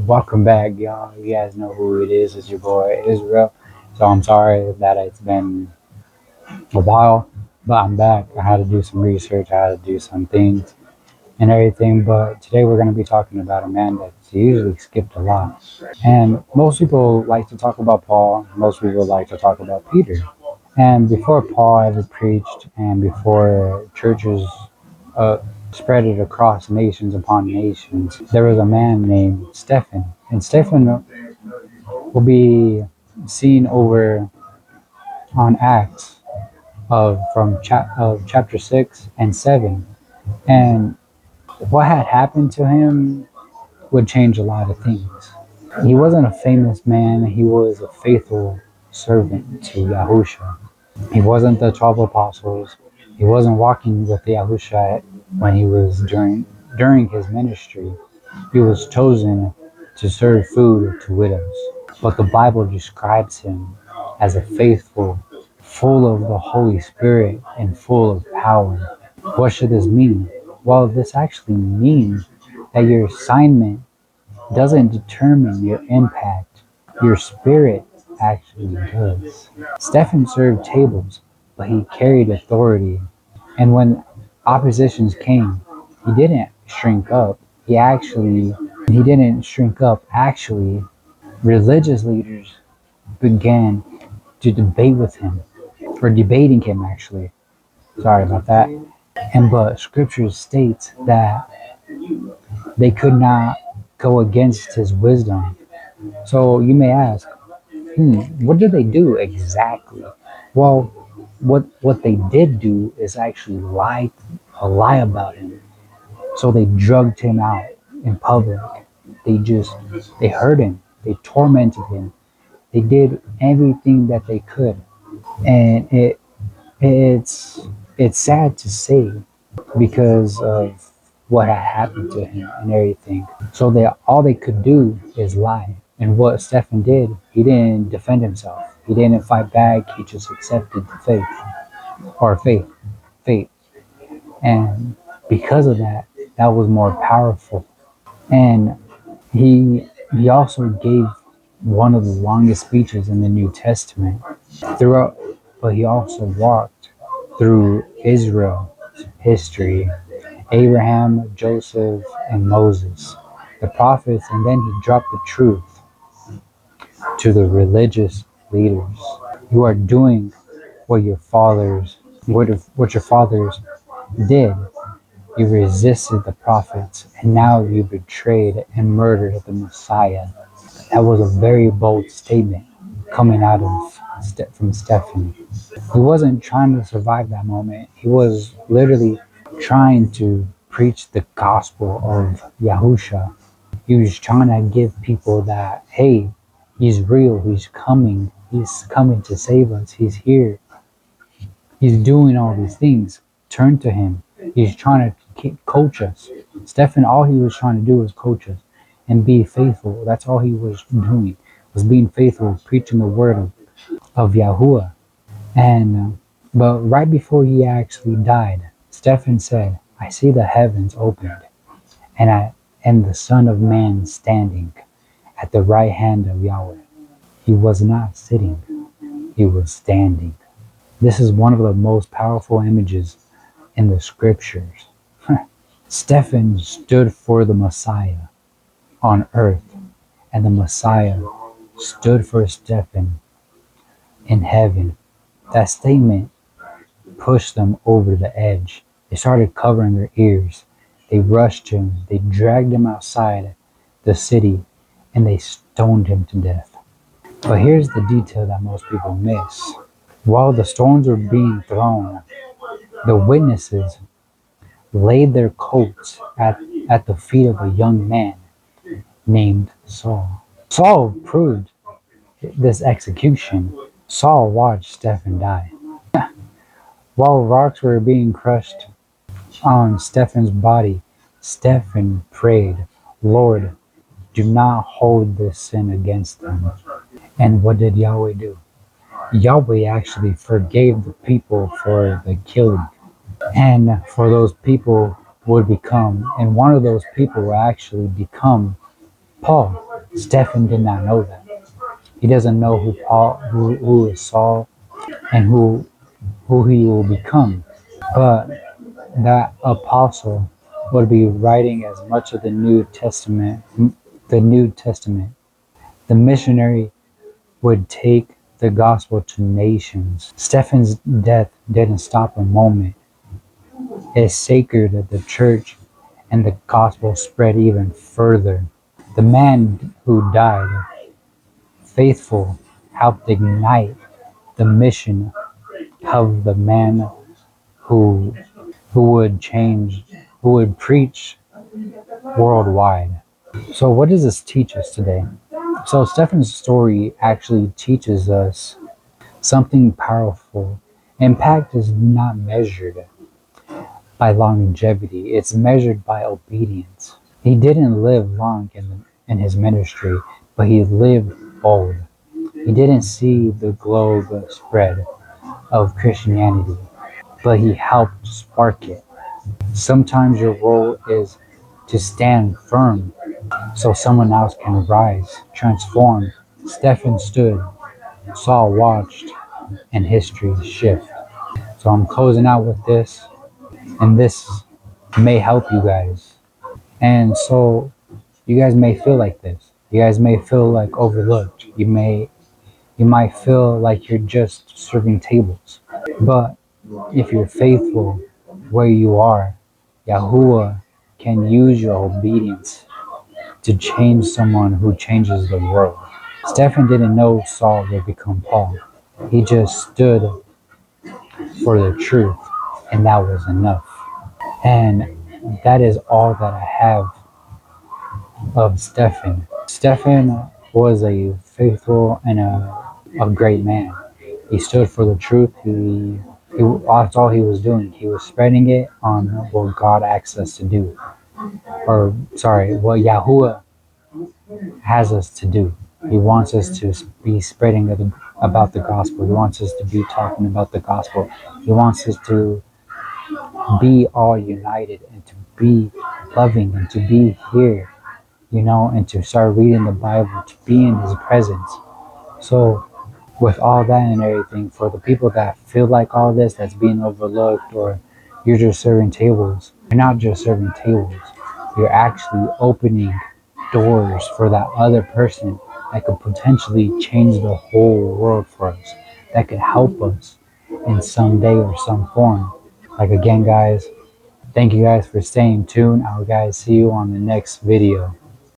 Welcome back, y'all. You guys know who it is. It's your boy Israel. So I'm sorry that it's been a while, but I'm back. I had to do some research. I had to do some things and everything. But today we're going to be talking about a man that's usually skipped a lot. And most people like to talk about Paul. Most people like to talk about Peter. And before Paul ever preached, and before churches uh, spread it across nations upon nations, there was a man named Stephen. And Stephen will be seen over on Acts of chapter 6 and 7. And what had happened to him would change a lot of things. He wasn't a famous man, he was a faithful servant to Yahusha. He wasn't the 12 apostles. He wasn't walking with Yahusha when he was during his ministry. He was chosen to serve food to widows. But the Bible describes him as a faithful, full of the Holy Spirit and full of power. What should this mean? Well, this actually means that your assignment doesn't determine your impact. Your spirit actually does. Stephen served tables, but he carried authority. And when oppositions came, he didn't shrink up. He didn't shrink up. Actually, religious leaders began to debate with him, or debating him actually. Sorry about that. And but scripture states that they could not go against his wisdom. So you may ask, what did they do exactly? Well, what they did do is actually lie about him. So they drugged him out in public. They hurt him. They tormented him. They did everything that they could, and it's it's sad to say because of what had happened to him and everything. So they all they could do is lie. And what Stephen did, he didn't defend himself. He didn't fight back. He just accepted the fate. And because of that, that was more powerful. And he also gave one of the longest speeches in the New Testament throughout, but he also walked through Israel's history, Abraham, Joseph, and Moses, the prophets, and then he dropped the truth to the religious leaders. You are doing what what your fathers did. You resisted the prophets, and now you betrayed and murdered the Messiah. That was a very bold statement coming out of from Stephen. He wasn't trying to survive that moment. He was literally trying to preach the gospel of Yahusha. He was trying to give people that, hey, he's real, he's coming to save us, he's here, he's doing all these things. Turn to him. He's trying to coach us. Stephen, all he was trying to do was coach us and be faithful. That's all he was doing, was being faithful, preaching the word of Yahuwah. And but right before he actually died, Stephen said, I see the heavens opened, and the Son of Man standing at the right hand of Yahweh. He was not sitting, he was standing. This is one of the most powerful images in the scriptures. Stephen stood for the Messiah on earth, and the Messiah stood for Stephen in heaven. That statement pushed them over the edge. They started covering their ears. They rushed him. They dragged him outside the city, and they stoned him to death. But here's the detail that most people miss. While the stones were being thrown, the witnesses laid their coats at the feet of a young man named Saul. Saul approved this execution. Saul watched Stephen die. While rocks were being crushed on Stephen's body, Stephen prayed, Lord, do not hold this sin against them. And what did Yahweh do? Yahweh actually forgave the people for the killing. And for those people would become, and one of those people will actually become Paul. Stephen did not know that. He doesn't know who is Saul, and who he will become. But that apostle would be writing as much of the New Testament. The missionary would take the gospel to nations. Stephen's death didn't stop a moment. It's sacred that the church and the gospel spread even further. The man who died faithful helped ignite the mission of the man who who would change, who would preach worldwide. So what does this teach us today? So Stephen's story actually teaches us something powerful. Impact is not measured by longevity, it's measured by obedience. He didn't live long in his ministry, but he lived bold. He didn't see the globe spread of Christianity, but he helped spark it. Sometimes your role is to stand firm so someone else can rise, transform. Stephen stood, Saul watched, and history shift. So I'm closing out with this, and this may help you guys. And so you guys may feel like this. You guys may feel like overlooked. You might feel like you're just serving tables. But if you're faithful where you are, Yahuwah can use your obedience to change someone who changes the world. Stephen didn't know Saul would become Paul. He just stood for the truth, and that was enough. And that is all that I have of Stephen. Stephen was a faithful and a great man. He stood for the truth. That's all he was doing. He was spreading it on what God asked us to do. Or, sorry, what Yahuwah has us to do. He wants us to be spreading about the gospel. He wants us to be talking about the gospel. He wants us to be all united and to be loving and to be here, and to start reading the Bible, to be in His presence. So, with all that and everything, for the people that feel like all this that's being overlooked, or you're just serving tables, you're not just serving tables. You're actually opening doors for that other person that could potentially change the whole world for us, that could help us in some day or some form. Like, again, guys, thank you guys for staying tuned. I will guys see you on the next video.